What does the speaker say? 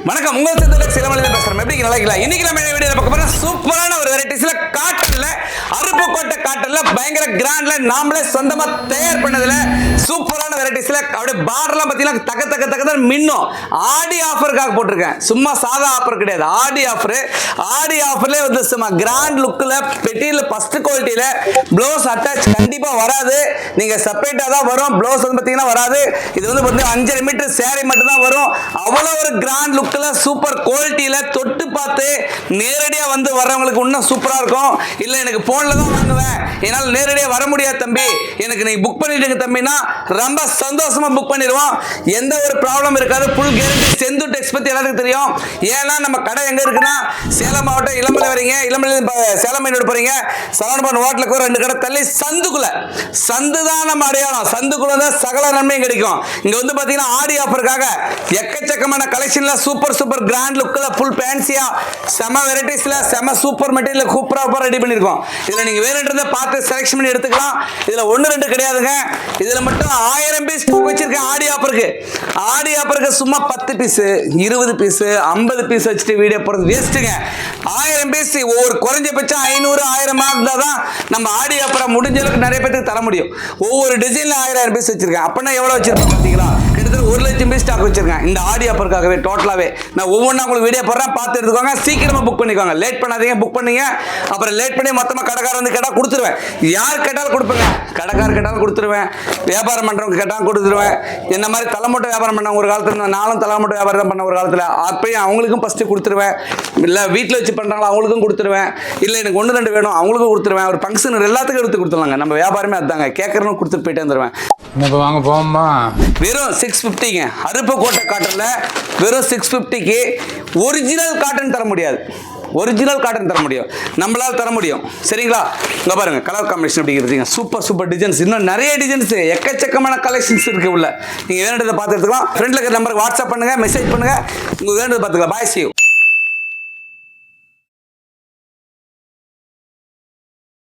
வணக்கம், உங்கள் சேர்ந்து சிலமலை பேசுறேன். எப்படி நல்லா இன்னைக்கு நம்ம வீடியோ பார்க்க போறோம். சூப்பரான ஒரு வெரைட்டிஸ்ல காட்டன்ல அருப்புக்கோட்டை காட்டன்ல பயங்கர கிராண்ட்ல நாமளே சொந்தமா தயார் பண்ணதுல சூப்பரான வெரைட்டிஸ்ல அப்படியே பார்டர்லாம் பாத்தீங்கன்னா தக்க தக்க தக்க மின்னும். ஆடி ஆஃபருக்காக போட்டிருக்கேன். சும்மா சாதா ஆஃபர் கிடையாது, ஆடி ஆஃபர். ஆடி ஆஃபர்ல வந்து சும்மா கிராண்ட் லுக்ல பெட்டியில ஃபர்ஸ்ட் குவாலிட்டியில ப்ளவுஸ் அட்டாச் கண்டிப்பா வராது. நீங்க செப்பரேட்டா தான் வரும். ப்ளவுஸ் வந்து பாத்தீங்கன்னா வராது. இது வந்து 5.5 மீட்டர் saree மட்டும் தான் வரும். அவ்வளவு ஒரு கிராண்ட் லுக்ல சூப்பர் குவாலிட்டியில தொட்டு பார்த்து நேரடியா வந்து வரவங்களுக்கு இன்னும் சூப்பரா இருக்கும். இல்ல எனக்கு போன்ல தான் வாங்குவேன், என்னால நேரடியா வர முடியாது தம்பி, எனக்கு நீ புக் பண்ணிடுங்க தம்பினா ரொம்ப சந்தோஷமா புக் பண்ணிடுவோம். எந்த ஒரு ப்ராப்ளம் இருக்காது. Full guarantee. செந்தூர் டெக்ஸ் பத்தி எல்லாத்துக்கும் தெரியும். ஏன்னா நம்ம கடை எங்க இருக்குன்னா சேலம் மாவட்டம் இளமலை வரீங்க, இளமலை சேலம் ரோடு போறீங்க, சரவணபவன் ஹோட்டலுக்கு ஒரு 2 கடை தள்ளி சந்துக்குள்ள, சந்து தான் நம்ம அடையாளம். சந்துக்குள்ள தான் சகல நன்மையும் கிடைக்கும். இங்க வந்து பாத்தீங்கன்னா ஆடி ஆஃபருக்காக எக்கச்சக்கமான கலெக்ஷன்ல சூப்பர் சூப்பர் கிராண்ட் லுக்ல ஃபுல் ஃபேன்சியா செம வெரைட்டிஸ்ல செம சூப்பர் மெட்டீரியல் சூப்பரா ரெடி பண்ணிருக்கோம். இதுல நீங்க வேணுன்றதை பார்த்து செலக்ஷன் பண்ணி எடுத்துக்கலாம். இதுல 1-2 கிடையாதுங்க. இதுல மட்டும் 1000 பீஸ் வச்சிருக்கேன் ஆடி ஆஃபருக்கு. ஆடி ஆஃபருக்கு சும்மா 10 பீஸ் 20 பீஸ் 50 பீஸ் வச்சுட்டு வீடியோ போறது வேஸ்ட்டுங்க. 1000 பீஸ் ஒவ்வொரு குறைஞ்சபட்சம் 500 1000 இருந்தா தான் நம்ம ஆடி ஆஃபரை முடிஞ்ச அளவுக்கு நிறைய பேருக்கு தர முடியும். ஒவ்வொரு டிசைன்ல 1000 பீஸ் வச்சிருக்கேன். அப்படின்னா எவ்வளவு வச்சிருக்கேன் பாத்தீங்களா? கிட்டத்தட்ட 1 லட்சம் பீஸ் ஸ்டாக் வச்சிருக்கேன் இந்த ஆடி ஆஃபருக்காகவே. டோட்டலாவே நான் ஒவ்வொன்றா உங்களுக்கு வீடியோ போடுறேன், பார்த்து எடுத்துக்கோங்க. சீக்கிரமா புக் பண்ணிக்கோங்க, லேட் பண்ணாதீங்க. புக் பண்ணீங்க அப்புறம் லேட் பண்ணி மொத்தமா கடைக்காரர் வந்து கேட்டா கொடுத்துருவேன். யார் கேட்டாலும் கொடுப்பேங்க. கடைக்காரர் கேட்டாலும் கொடுத்துருவேன், வியாபாரம் பண்றவங்க கேட்டாலும் கொடுத்துருவேன். என்ன மாதிரி தலைமூட்டை வியாபாரம் பண்ண ஒரு காலத்துல, நானும் தலைமூட்டை வியாபாரம் பண்ண ஒரு காலத்துல, அப்பயும் அவங்களுக்கும் ஃபர்ஸ்ட் கொடுத்துருவேன். இல்ல வீட்டில் வச்சு பண்றாங்களா அவங்களுக்கும் கொடுத்துருவேன். இல்ல எனக்கு 1-2 வேணும் அவங்களுக்கும் கொடுத்துருவேன். ஒரு ஃபங்க்ஷன் எல்லாத்துக்கும் எடுத்து கொடுத்துருவாங்க. நம்ம வியாபாரமே அதுதாங்க, கேட்கறனும் கொடுத்துட்டு போயிட்டே வந்துருவேன். வாங்க போமா. வெறும் 650ங்க. அருப்புக்கோட்டை காட்டன்ல வெறும் 650க்கு ஒரிஜினல் காட்டன் தர முடியாது. ஒரிஜினல் காட்டன் தர முடியும், நம்மளால தர முடியும். சரிங்களா? இங்க பாருங்க கலர் காம்பினேஷன் எப்படி இருக்குங்க. சூப்பர் சூப்பர் டிசைன்ஸ், இன்னும் நிறைய டிசைன்ஸ், எக்கச்சக்கமான கலெக்ஷன்ஸ் இருக்கு உள்ள. நீங்க வேணுன்றதை பார்த்து எடுத்துக்கலாம். ஃப்ரெண்ட்ல இருக்கிற நம்பருக்கு வாட்ஸ்அப் பண்ணுங்க, மெசேஜ் பண்ணுங்க, உங்களுக்கு வேணுன்றதை பார்த்துக்கலாம். பாய், see you.